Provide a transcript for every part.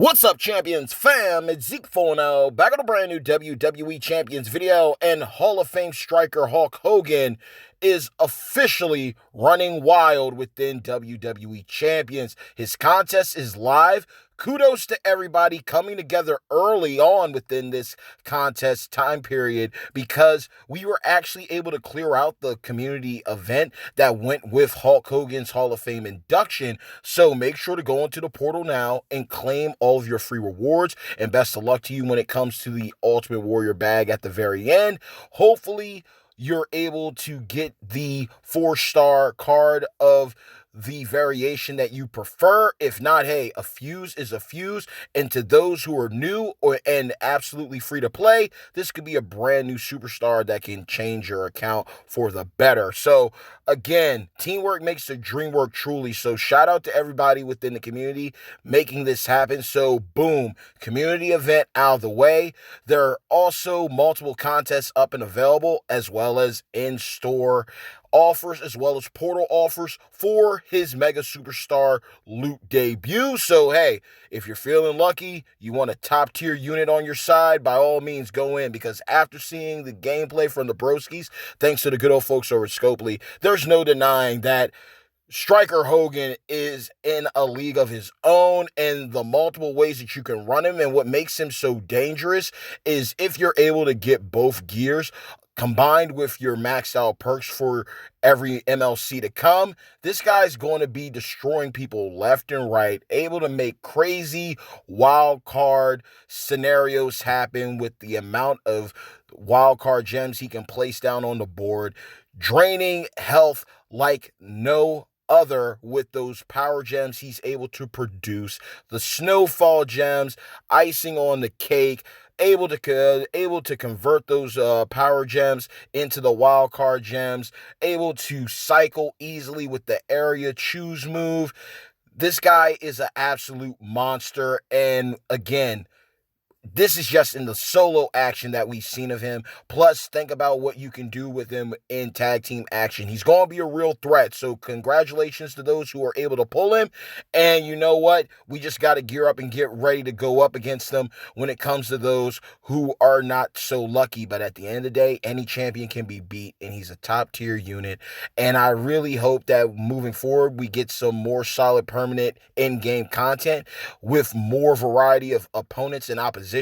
What's up, Champions fam? It's Zeke Fono, back on a brand new WWE Champions video, and Hall of Fame striker Hulk Hogan is officially running wild within WWE Champions. His contest is live. Kudos to everybody coming together early on within this contest time period, because we were actually able to clear out the community event that went with Hulk Hogan's Hall of Fame induction. So make sure to go into the portal now and claim all of your free rewards. And best of luck to you when it comes to the Ultimate Warrior bag at the very end. Hopefully, you're able to get the 4-star card of the variation that you prefer. If not, hey, a fuse is a fuse. And to those who are new and absolutely free to play, this could be a brand new superstar that can change your account for the better. So again, teamwork makes the dream work truly. So shout out to everybody within the community making this happen. So boom, community event out of the way. There are also multiple contests up and available, as well as in-store offers, as well as portal offers for his Mega Superstar loot debut. So hey, if you're feeling lucky, you want a top tier unit on your side, by all means go in, because after seeing the gameplay from the broskies, thanks to the good old folks over at Scopely, there's no denying that Striker Hogan is in a league of his own, and the multiple ways that you can run him. And what makes him so dangerous is if you're able to get both gears combined with your maxed out perks for every MLC to come, this guy's going to be destroying people left and right, able to make crazy wild card scenarios happen with the amount of wild card gems he can place down on the board, draining health like no other with those power gems he's able to produce. The snowfall gems, icing on the cake, able to convert those power gems into the wild card gems, able to cycle easily with the area choose move. This guy is an absolute monster, and again, this is just in the solo action that we've seen of him. Plus, think about what you can do with him in tag team action. He's going to be a real threat. So congratulations to those who are able to pull him. And you know what? We just got to gear up and get ready to go up against them when it comes to those who are not so lucky. But at the end of the day, any champion can be beat, and he's a top tier unit. And I really hope that moving forward, we get some more solid permanent in-game content with more variety of opponents and oppositions,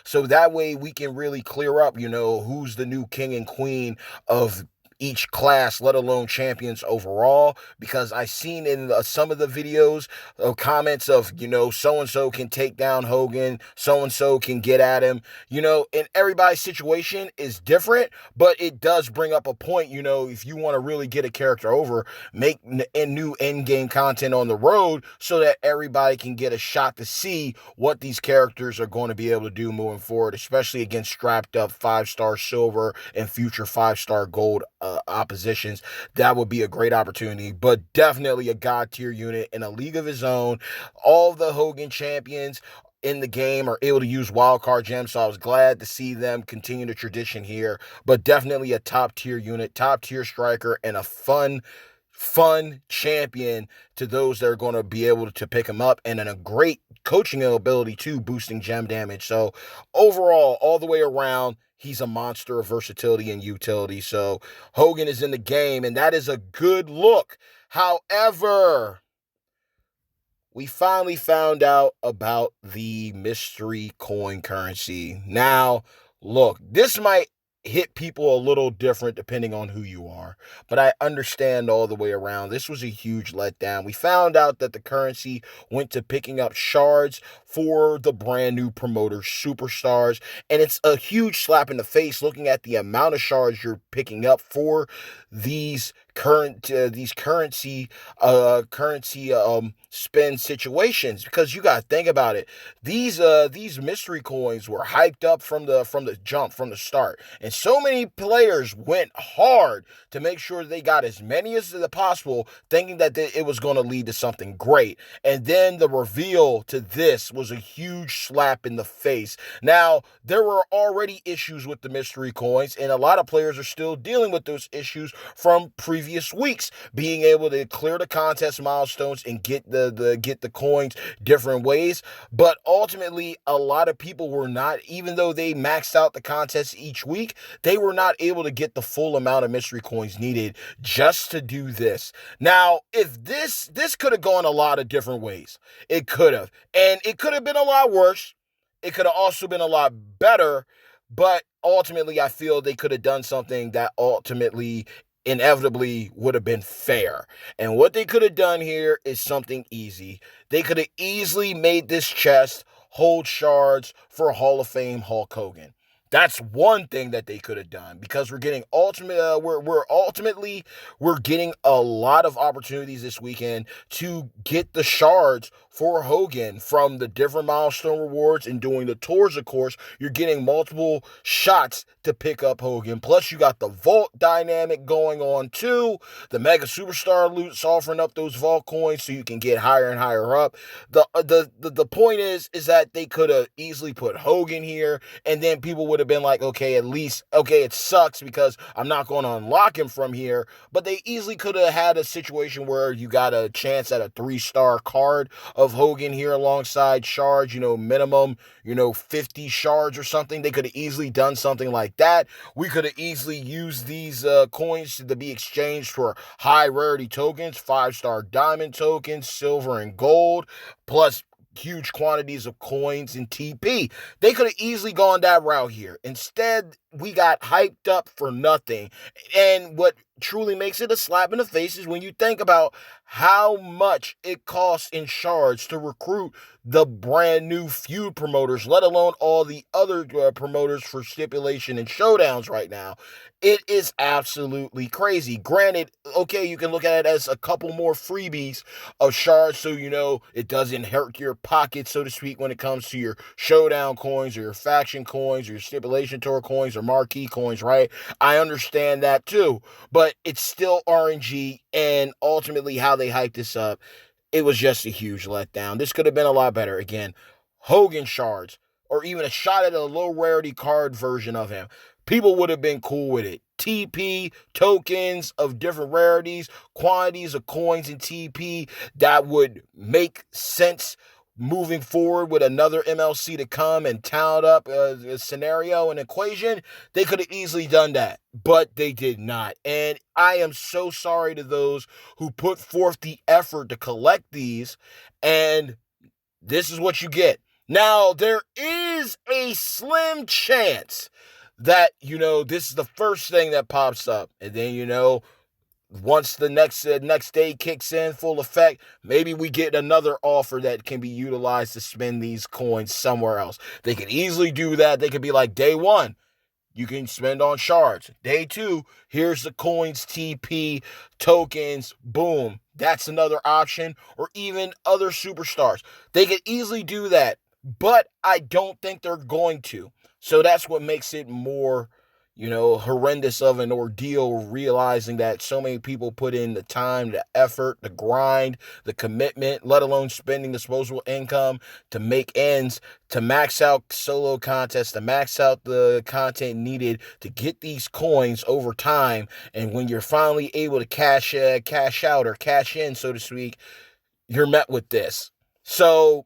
so that way we can really clear up, who's the new king and queen of each class, let alone champions overall. Because I seen in some of the videos comments of, so-and-so can take down Hogan, so-and-so can get at him, and everybody's situation is different, but it does bring up a point. If you want to really get a character over, make new in-game content on the road so that everybody can get a shot to see what these characters are going to be able to do moving forward, especially against strapped up 5-star silver and future 5-star gold oppositions. That would be a great opportunity, but definitely a god tier unit in a league of his own. All the Hogan champions in the game are able to use wildcard gems, so I was glad to see them continue the tradition here. But definitely a top tier unit, top tier striker, and a fun champion to those that are going to be able to pick him up, and then a great coaching ability too, boosting gem damage. So overall, all the way around, he's a monster of versatility and utility. So Hogan is in the game, and that is a good look. However, we finally found out about the mystery coin currency. Now, look, this might hit people a little different depending on who you are, but I understand all the way around. This was a huge letdown. We found out that the currency went to picking up shards for the brand new promoter superstars, and it's a huge slap in the face looking at the amount of shards you're picking up for these currency spend situations, because you got to think about it. These mystery coins were hyped up from the jump, from the start, and so many players went hard to make sure they got as many as possible, thinking that it was going to lead to something great. And then the reveal to this was a huge slap in the face. Now, there were already issues with the mystery coins, and a lot of players are still dealing with those issues from previous previous weeks, being able to clear the contest milestones and get the coins different ways. But ultimately, a lot of people were not, even though they maxed out the contest each week, they were not able to get the full amount of mystery coins needed just to do this. Now, if this could have gone a lot of different ways. It could have. And it could have been a lot worse. It could have also been a lot better, but ultimately I feel they could have done something that ultimately inevitably would have been fair. And what they could have done here is something easy. They could have easily made this chest hold shards for Hall of Fame Hulk Hogan. That's one thing that they could have done, because we're getting we're getting a lot of opportunities this weekend to get the shards for Hogan from the different milestone rewards and doing the tours. Of course, you're getting multiple shots to pick up Hogan. Plus, you got the vault dynamic going on too. The Mega Superstar loot's offering up those vault coins so you can get higher and higher up. The point is that they could have easily put Hogan here, and then people would have been like, okay, at least, okay, it sucks because I'm not going to unlock him from here. But they easily could have had a situation where you got a chance at a 3-star card of Hogan here alongside shards, minimum, 50 shards or something. They could have easily done something like that. We could have easily used these coins to be exchanged for high rarity tokens, 5-star diamond tokens, silver and gold, plus huge quantities of coins and TP. They could have easily gone that route here. Instead, we got hyped up for nothing. And what truly makes it a slap in the face is when you think about how much it costs in shards to recruit the brand new feud promoters, let alone all the other promoters for stipulation and showdowns right now. It is absolutely crazy. Granted, okay, you can look at it as a couple more freebies of shards, so it doesn't hurt your pocket, so to speak, when it comes to your showdown coins or your faction coins or your stipulation tour coins or marquee coins, right? I understand that too, but it's still RNG, and ultimately how they hyped this up, it was just a huge letdown. This could have been a lot better. Again, Hogan shards, or even a shot at a low rarity card version of him. People would have been cool with it. TP, tokens of different rarities, quantities of coins and TP that would make sense moving forward with another MLC to come and talent up a scenario and equation. They could have easily done that, but they did not. And I am so sorry to those who put forth the effort to collect these, and this is what you get. Now, there is a slim chance that, this is the first thing that pops up. And then, once the next day kicks in full effect, maybe we get another offer that can be utilized to spend these coins somewhere else. They could easily do that. They could be like, day 1, you can spend on shards. Day 2, here's the coins, TP, tokens, boom. That's another option. Or even other superstars. They could easily do that, but I don't think they're going to. So that's what makes it more, horrendous of an ordeal, realizing that so many people put in the time, the effort, the grind, the commitment, let alone spending disposable income to make ends, to max out solo contests, to max out the content needed to get these coins over time. And when you're finally able to cash out or cash in, so to speak, you're met with this. So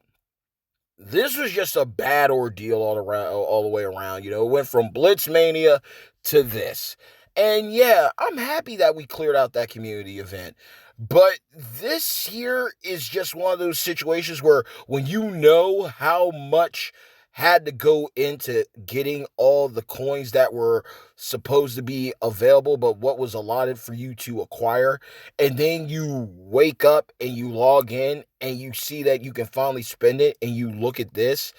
this was just a bad ordeal all the way around. It went from Blitzmania to this. And yeah, I'm happy that we cleared out that community event. But this here is just one of those situations where when you know how much had to go into getting all the coins that were supposed to be available, but what was allotted for you to acquire, and then you wake up and you log in and you see that you can finally spend it, and you look at this,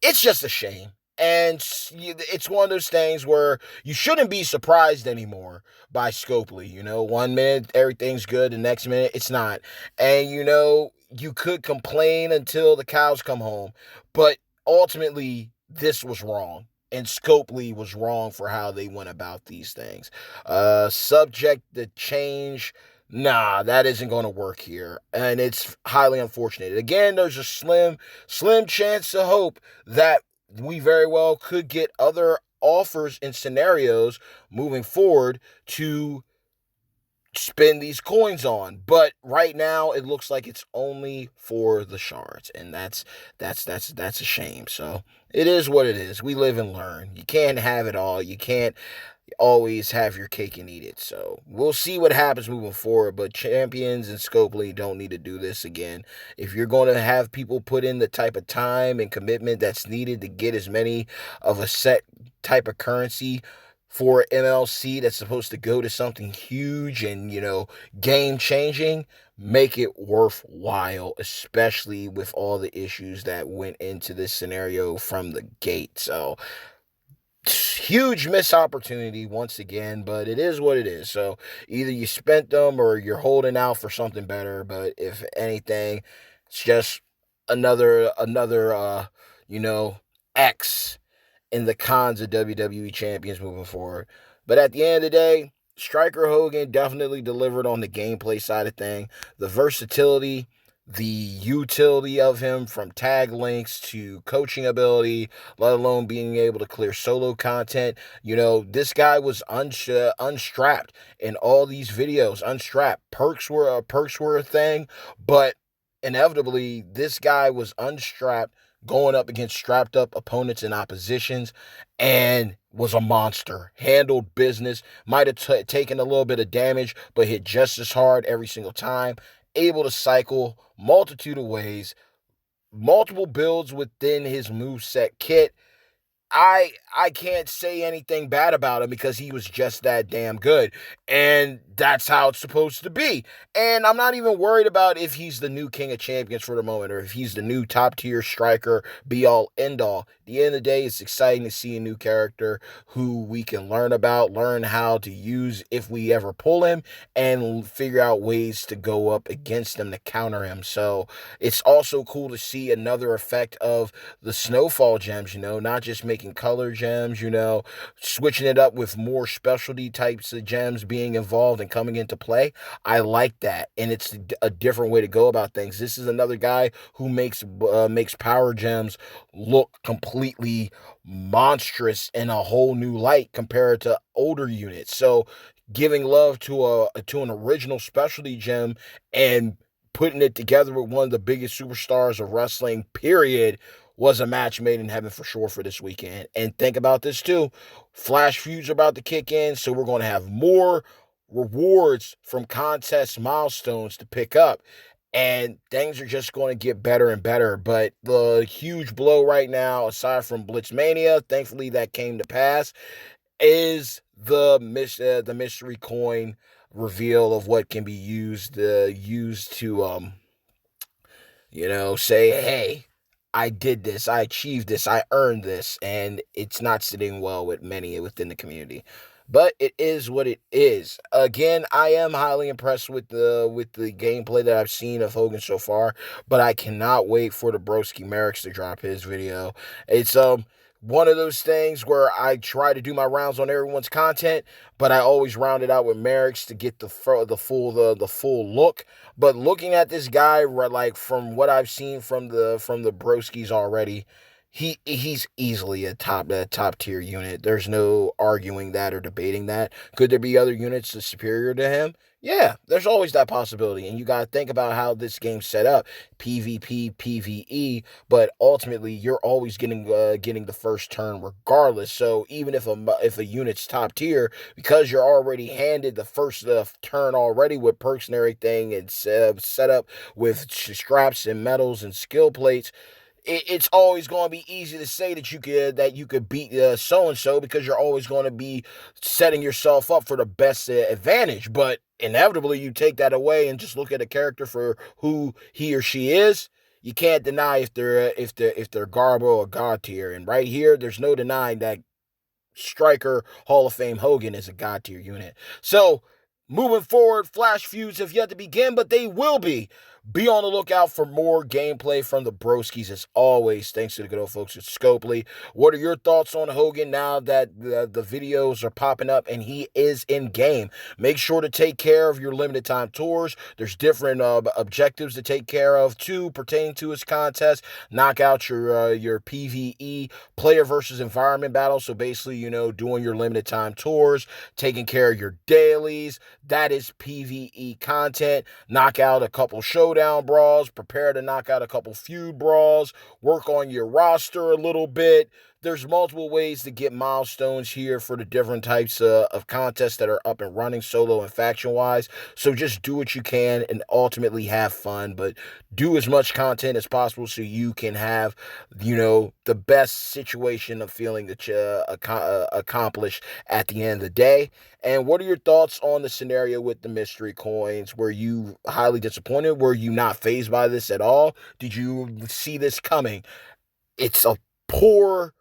it's just a shame. And it's one of those things where you shouldn't be surprised anymore by Scopely. 1 minute everything's good, the next minute it's not. And you could complain until the cows come home, but ultimately this was wrong. And Scopely was wrong for how they went about these things. Subject to change, nah, that isn't going to work here. And it's highly unfortunate. Again, there's a slim chance to hope that we very well could get other offers and scenarios moving forward to spend these coins on. But right now it looks like it's only for the shards, and that's a shame. So it is what it is. We live and learn. You can't have it all. You can't always have your cake and eat it. So we'll see what happens moving forward. But Champions and Scopely don't need to do this again. If you're going to have people put in the type of time and commitment that's needed to get as many of a set type of currency for MLC that's supposed to go to something huge and, game changing, make it worthwhile, especially with all the issues that went into this scenario from the gate. So huge missed opportunity once again, but it is what it is. So either you spent them or you're holding out for something better. But if anything, it's just another X in the cons of WWE champions moving forward. But at the end of the day, Striker Hogan definitely delivered on the gameplay side of thing. The versatility, the utility of him from tag links to coaching ability, let alone being able to clear solo content. This guy was unstrapped in all these videos. Unstrapped. Perks were a thing, but inevitably this guy was unstrapped going up against strapped up opponents and oppositions, and was a monster. Handled business, might have taken a little bit of damage, but hit just as hard every single time. Able to cycle multitude of ways, multiple builds within his moveset kit. I can't say anything bad about him because he was just that damn good. And that's how it's supposed to be. And I'm not even worried about if he's the new King of Champions for the moment or if he's the new top tier striker, be all end all. At the end of the day, it's exciting to see a new character who we can learn about, learn how to use if we ever pull him, and figure out ways to go up against him to counter him. So it's also cool to see another effect of the Snowfall gems, not just making color gems, switching it up with more specialty types of gems being involved and coming into play. I like that, and it's a different way to go about things. This is another guy who makes power gems look completely monstrous in a whole new light compared to older units. So giving love to an original specialty gem and putting it together with one of the biggest superstars of wrestling, period, was a match made in heaven for sure for this weekend. And think about this too. Flash Feuds are about to kick in, so we're going to have more rewards from contest milestones to pick up. And things are just going to get better and better. But the huge blow right now, aside from Blitzmania, thankfully that came to pass, is the mystery coin reveal of what can be used to say, hey, I did this, I achieved this, I earned this, and it's not sitting well with many within the community. But it is what it is. Again, I am highly impressed with the gameplay that I've seen of Hogan so far, but I cannot wait for the Broski Merrick's to drop his video. It's one of those things where I try to do my rounds on everyone's content, but I always round it out with Merrick's to get the full look. But looking at this guy, like from what I've seen from the Broskis already, he's easily a top tier unit. There's no arguing that or debating that. Could there be other units that's superior to him? Yeah, there's always that possibility. And you got to think about how this game's set up. PvP, PvE, but ultimately you're always getting the first turn regardless. So even if a unit's top tier, because you're already handed the first turn already with perks and everything, and set up with scraps and medals and skill plates, it's always going to be easy to say that you could beat so and so because you're always going to be setting yourself up for the best advantage. But inevitably, you take that away and just look at a character for who he or she is. You can't deny if they're Garbo or God tier. And right here, there's no denying that Striker Hall of Fame Hogan is a God tier unit. So moving forward, Flash Feuds have yet to begin, but they will be. Be on the lookout for more gameplay from the broskies as always. Thanks to the good old folks at Scopely. What are your thoughts on Hogan now that the videos are popping up and he is in game? Make sure to take care of your limited time tours. There's different objectives to take care of too pertaining to his contest. Knock out your PvE, player versus environment battle. So basically, doing your limited time tours, taking care of your dailies. That is PvE content. Knock out a couple showdown brawls, prepare to knock out a couple feud brawls, work on your roster a little bit. There's multiple ways to get milestones here for the different types of contests that are up and running, solo and faction-wise. So just do what you can and ultimately have fun, but do as much content as possible so you can have, the best situation of feeling that you accomplish at the end of the day. And what are your thoughts on the scenario with the mystery coins? Were you highly disappointed? Were you not fazed by this at all? Did you see this coming? It's a poor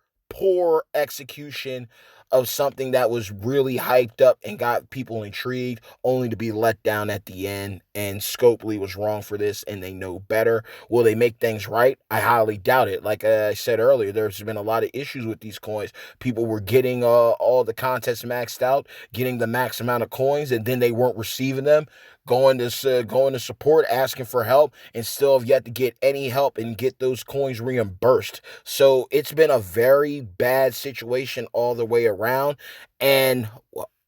execution of something that was really hyped up and got people intrigued, only to be let down at the end. And Scopely was wrong for this, and they know better. Will they make things right? I highly doubt it. Like I said earlier, there's been a lot of issues with these coins. People were getting all the contests maxed out, getting the max amount of coins, and then they weren't receiving them. Going to support, asking for help, and still have yet to get any help and get those coins reimbursed. So it's been a very bad situation all the way around. And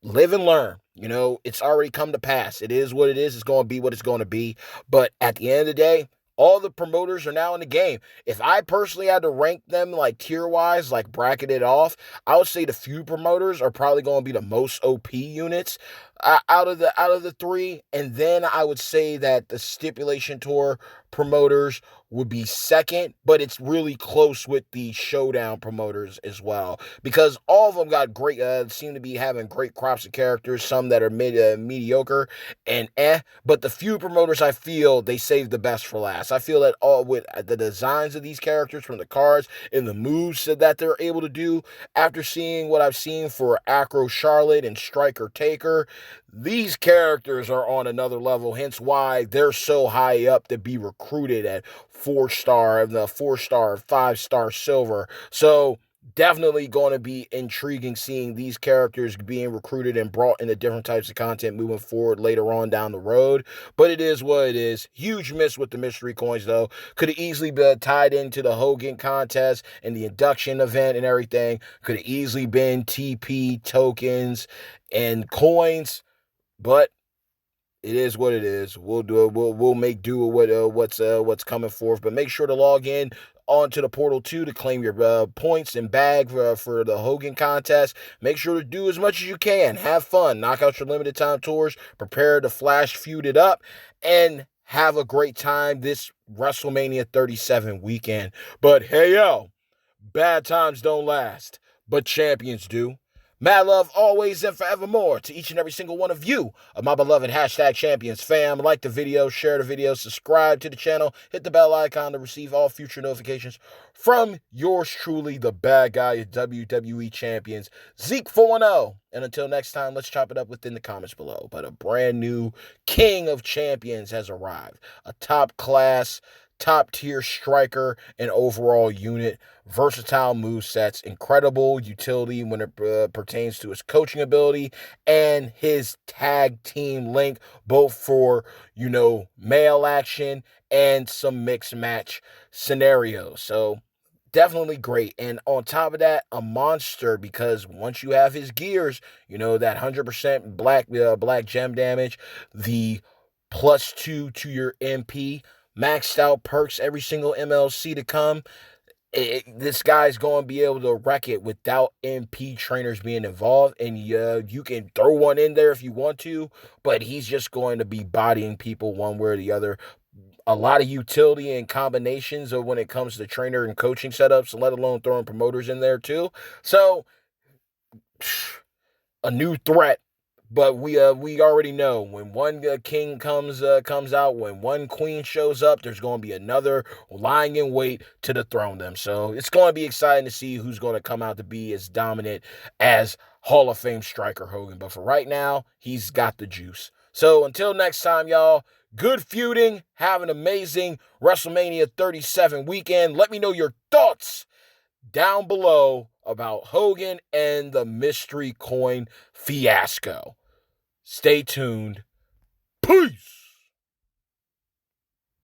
live and learn. It's already come to pass. It is what it is. It's going to be what it's going to be. But at the end of the day, all the promoters are now in the game. If I personally had to rank them like tier-wise, like bracket it off, I would say the few promoters are probably going to be the most OP units out of the three. And then I would say that the Stipulation Tour promoters would be second, but it's really close with the Showdown promoters as well, because all of them got great, seem to be having great crops of characters, some that are mediocre and but the few promoters, I feel they saved the best for last. I feel that all with the designs of these characters from the cards and the moves that they're able to do, after seeing what I've seen for Acro Charlotte and Striker Taker, these characters are on another level, hence why they're so high up to be recruited at 4-star, the 4-star, 5-star silver. So definitely going to be intriguing seeing these characters being recruited and brought into different types of content moving forward later on down the road. But it is what it is. Huge miss with the mystery coins, though. Could have easily been tied into the Hogan contest and the induction event and everything. Could have easily been TP tokens and coins. But it is what it is. We'll do it. We'll make do with what's coming forth. But make sure to log in onto the portal too to claim your points and bag for the Hogan contest. Make sure to do as much as you can. Have fun. Knock out your limited time tours. Prepare to flash feud it up and have a great time this WrestleMania 37 weekend. But hey yo, bad times don't last, but champions do. Mad love always and forevermore to each and every single one of you, of my beloved #champions fam. Like the video, share the video, subscribe to the channel, hit the bell icon to receive all future notifications from yours truly, the bad guy of WWE Champions, Zeke 4-0. And until next time, let's chop it up within the comments below. But a brand new King of Champions has arrived. A top class, top tier striker and overall unit, versatile movesets, incredible utility when it pertains to his coaching ability and his tag team link, both for, male action and some mixed match scenarios. So definitely great. And on top of that, a monster, because once you have his gears, that 100% black gem damage, the +2 to your MP, maxed out perks every single MLC to come. This guy's going to be able to wreck it without MP trainers being involved. And you can throw one in there if you want to, but he's just going to be bodying people one way or the other. A lot of utility and combinations of when it comes to trainer and coaching setups, let alone throwing promoters in there too. So a new threat. But we already know when one king comes out, when one queen shows up, there's going to be another lying in wait to dethrone them. So it's going to be exciting to see who's going to come out to be as dominant as Hall of Fame striker Hogan. But for right now, he's got the juice. So until next time, y'all, Good feuding. Have an amazing WrestleMania 37 weekend. Let me know your thoughts down below about Hogan and the mystery coin fiasco. Stay tuned. Peace.